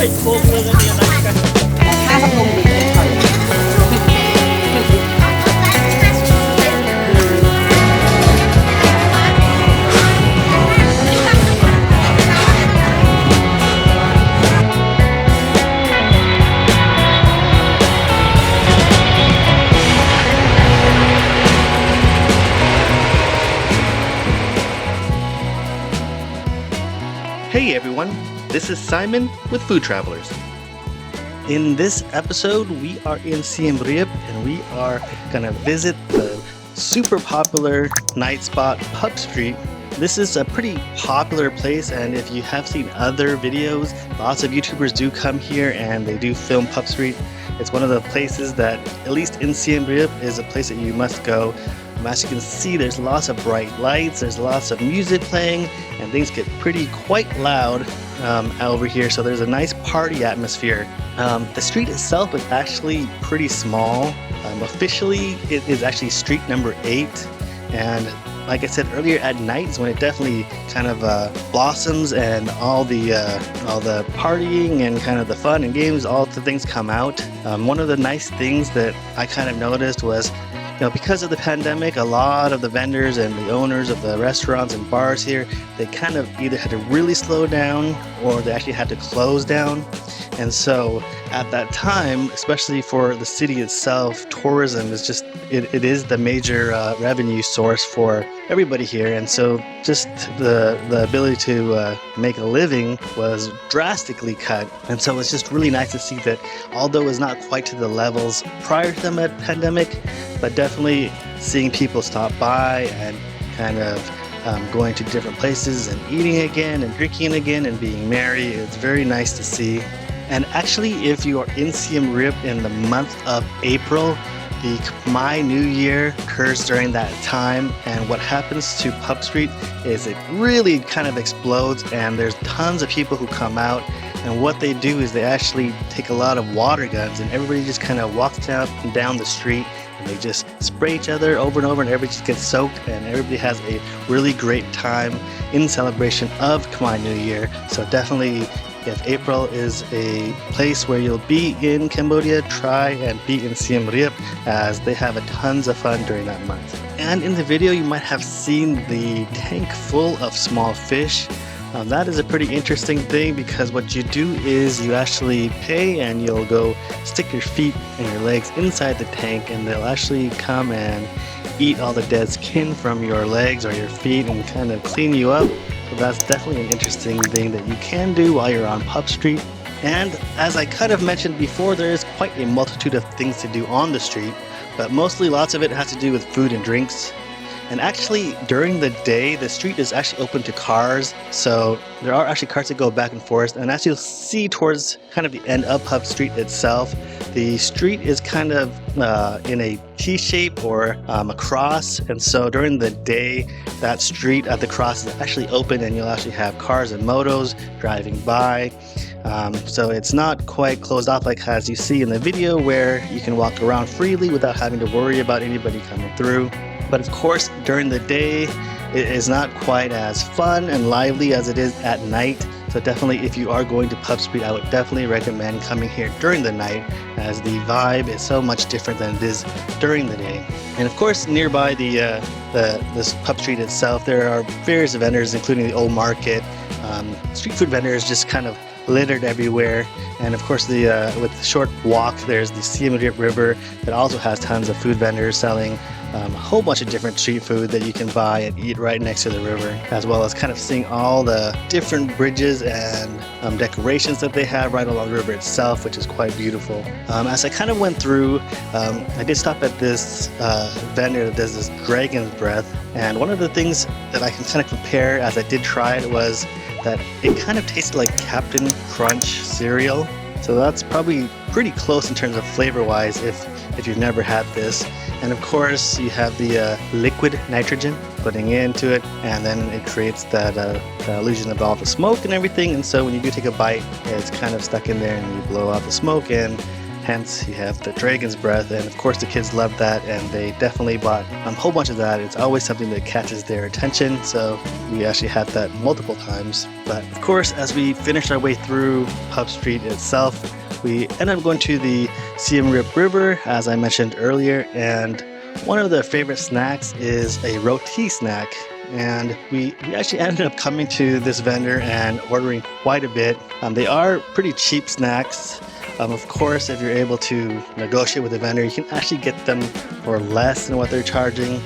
ค่าพัดลมดีเลยค่ะ Hey everyone, this is Simon with Food Travelers. In this episode, we are in Siem Reap and we are gonna visit the super popular night spot Pub Street. This is a pretty popular place, and if you have seen other videos, lots of YouTubers do come here and they do film Pub Street. It's one of the places that, at least in Siem Reap, is a place that you must go. As you can see, there's lots of bright lights, there's lots of music playing, and things get quite loud over here, so there's a nice party atmosphere. The street itself is actually pretty small. Officially, it is actually street number 8, and like I said earlier, at night is when it definitely kind of blossoms, and all the partying and kind of the fun and games, all the things come out. One of the nice things that I kind of noticed was, because of the pandemic, a lot of the vendors and the owners of the restaurants and bars here, they kind of either had to really slow down or they actually had to close down. And so at that time, especially for the city itself, tourism is just, it is the major revenue source for everybody here. And so just the ability to make a living was drastically cut. And so it's just really nice to see that, although it's not quite to the levels prior to the pandemic, but definitely seeing people stop by and kind of going to different places and eating again and drinking again and being merry. It's very nice to see. And actually, if you are in Siem Reap in the month of April, the Khmer New Year occurs during that time, and what happens to Pub Street is it really kind of explodes, and there's tons of people who come out, and what they do is they actually take a lot of water guns, and everybody just kind of walks down the street, and they just spray each other over and over, and everybody just gets soaked, and everybody has a really great time in celebration of Khmer New Year. So definitely, if April is a place where you'll be in Cambodia, try and be in Siem Reap, as they have tons of fun during that month. And in the video, you might have seen the tank full of small fish. That is a pretty interesting thing, because what you do is you actually pay and you'll go stick your feet and your legs inside the tank, and they'll actually come and eat all the dead skin from your legs or your feet and kind of clean you up. So that's definitely an interesting thing that you can do while you're on Pub Street. And as I kind of mentioned before, there is quite a multitude of things to do on the street, but mostly lots of it has to do with food and drinks. And actually, during the day, the street is actually open to cars, so there are actually cars that go back and forth. And as you'll see towards kind of the end of Pub Street itself, the street is kind of in a T-shape or a cross, and so during the day, that street at the cross is actually open, and you'll actually have cars and motos driving by. So it's not quite closed off like as you see in the video, where you can walk around freely without having to worry about anybody coming through. But of course, during the day, it is not quite as fun and lively as it is at night. So definitely, if you are going to Pub Street, I would definitely recommend coming here during the night, as the vibe is so much different than it is during the day. And of course, nearby this Pub Street itself, there are various vendors, including the old market, street food vendors just kind of littered everywhere. And of course, with the short walk, there's the Siem Reap River that also has tons of food vendors selling a whole bunch of different street food that you can buy and eat right next to the river, as well as kind of seeing all the different bridges and decorations that they have right along the river itself, which is quite beautiful. As I kind of went through, I did stop at this vendor that does this dragon's breath, and one of the things that I can kind of compare as I did try it was that it kind of tasted like Captain Crunch cereal. So that's probably pretty close in terms of flavor-wise if you've never had this. And of course, you have the liquid nitrogen putting into it, and then it creates that illusion of all the smoke and everything. And so when you do take a bite, it's kind of stuck in there, and you blow out the smoke, and Hence, you have the dragon's breath, and of course the kids love that, and they definitely bought a whole bunch of that. It's always something that catches their attention, so we actually had that multiple times. But of course, as we finished our way through Pub Street itself, we ended up going to the Siem Reap River, as I mentioned earlier, and one of the favorite snacks is a Roti Snack. And we actually ended up coming to this vendor and ordering quite a bit. They are pretty cheap snacks. Of course, if you're able to negotiate with the vendor, you can actually get them for less than what they're charging.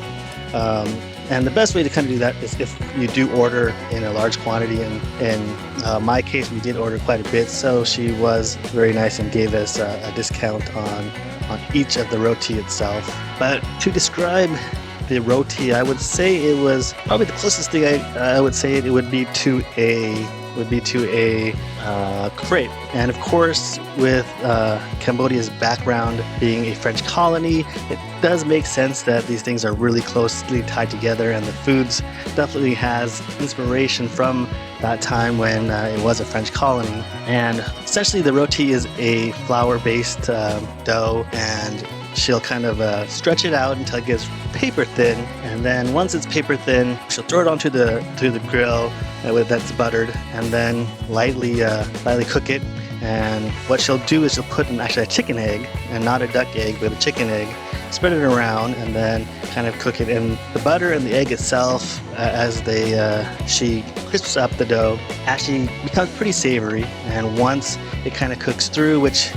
And the best way to kind of do that is if you do order in a large quantity. And in my case, we did order quite a bit, so she was very nice and gave us a discount on each of the roti itself. But to describe the roti, I would say it was probably the closest thing I would say it would be to a crepe. And of course, with Cambodia's background being a French colony, it does make sense that these things are really closely tied together, and the foods definitely has inspiration from that time when it was a French colony. And essentially the roti is a flour-based dough, and she'll kind of stretch it out until it gets paper thin, and then once it's paper thin, she'll throw it onto the grill that's buttered, and then lightly cook it. And what she'll do is she'll put actually a chicken egg, and not a duck egg, but a chicken egg, spread it around, and then kind of cook it in the butter and the egg itself. As she crisps up the dough, actually becomes pretty savory. And once it kind of cooks through, which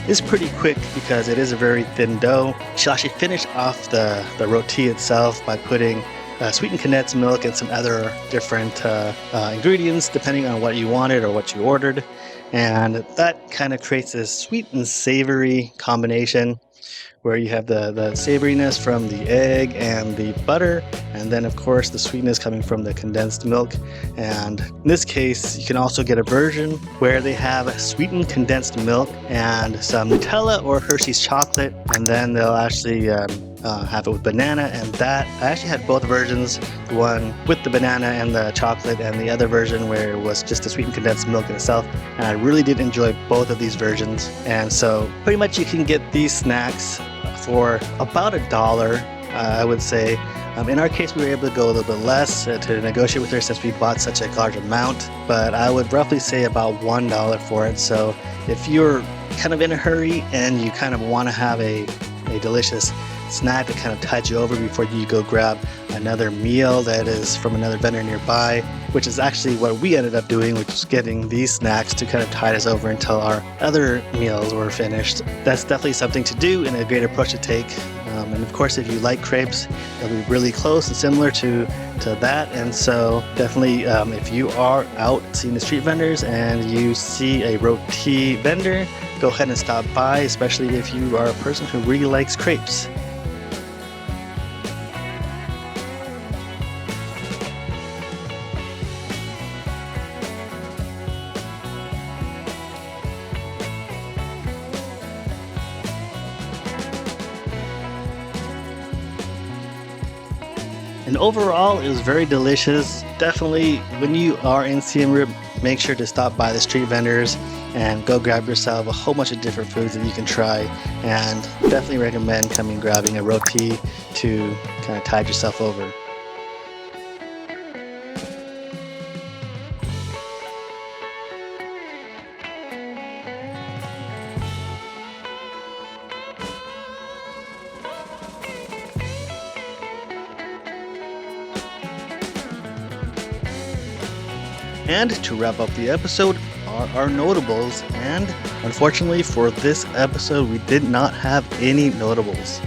is pretty quick because it is a very thin dough, she'll actually finish off the roti itself by putting sweetened condensed milk and some other different ingredients depending on what you wanted or what you ordered. And that kind of creates this sweet and savory combination where you have the savoriness from the egg and the butter, and then of course the sweetness coming from the condensed milk. And in this case, you can also get a version where they have sweetened condensed milk and some Nutella or Hershey's chocolate, and then they'll actually have it with banana. And that I actually had both versions, the one with the banana and the chocolate, and the other version where it was just the sweetened condensed milk in itself. And I really did enjoy both of these versions. And so pretty much you can get these snacks for about $1, I would say. In our case, we were able to go a little bit less to negotiate with her since we bought such a large amount, but I would roughly say about $1 for it. So if you're kind of in a hurry and you kind of want to have a delicious snack that kind of tides you over before you go grab another meal that is from another vendor nearby, which is actually what we ended up doing, which is getting these snacks to kind of tide us over until our other meals were finished. That's definitely something to do and a great approach to take. And of course, if you like crepes, it'll be really close and similar to that. And so definitely, if you are out seeing the street vendors and you see a roti vendor, go ahead and stop by, especially if you are a person who really likes crepes. And overall, it was very delicious. Definitely, when you are in Siem Reap, make sure to stop by the street vendors and go grab yourself a whole bunch of different foods that you can try. And definitely recommend coming grabbing a roti to kind of tide yourself over. And to wrap up the episode are our notables, and unfortunately for this episode we did not have any notables.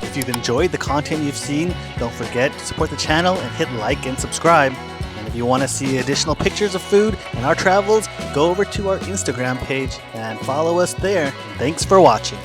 If you've enjoyed the content you've seen, don't forget to support the channel and hit like and subscribe. And if you want to see additional pictures of food and our travels, go over to our Instagram page and follow us there. Thanks for watching.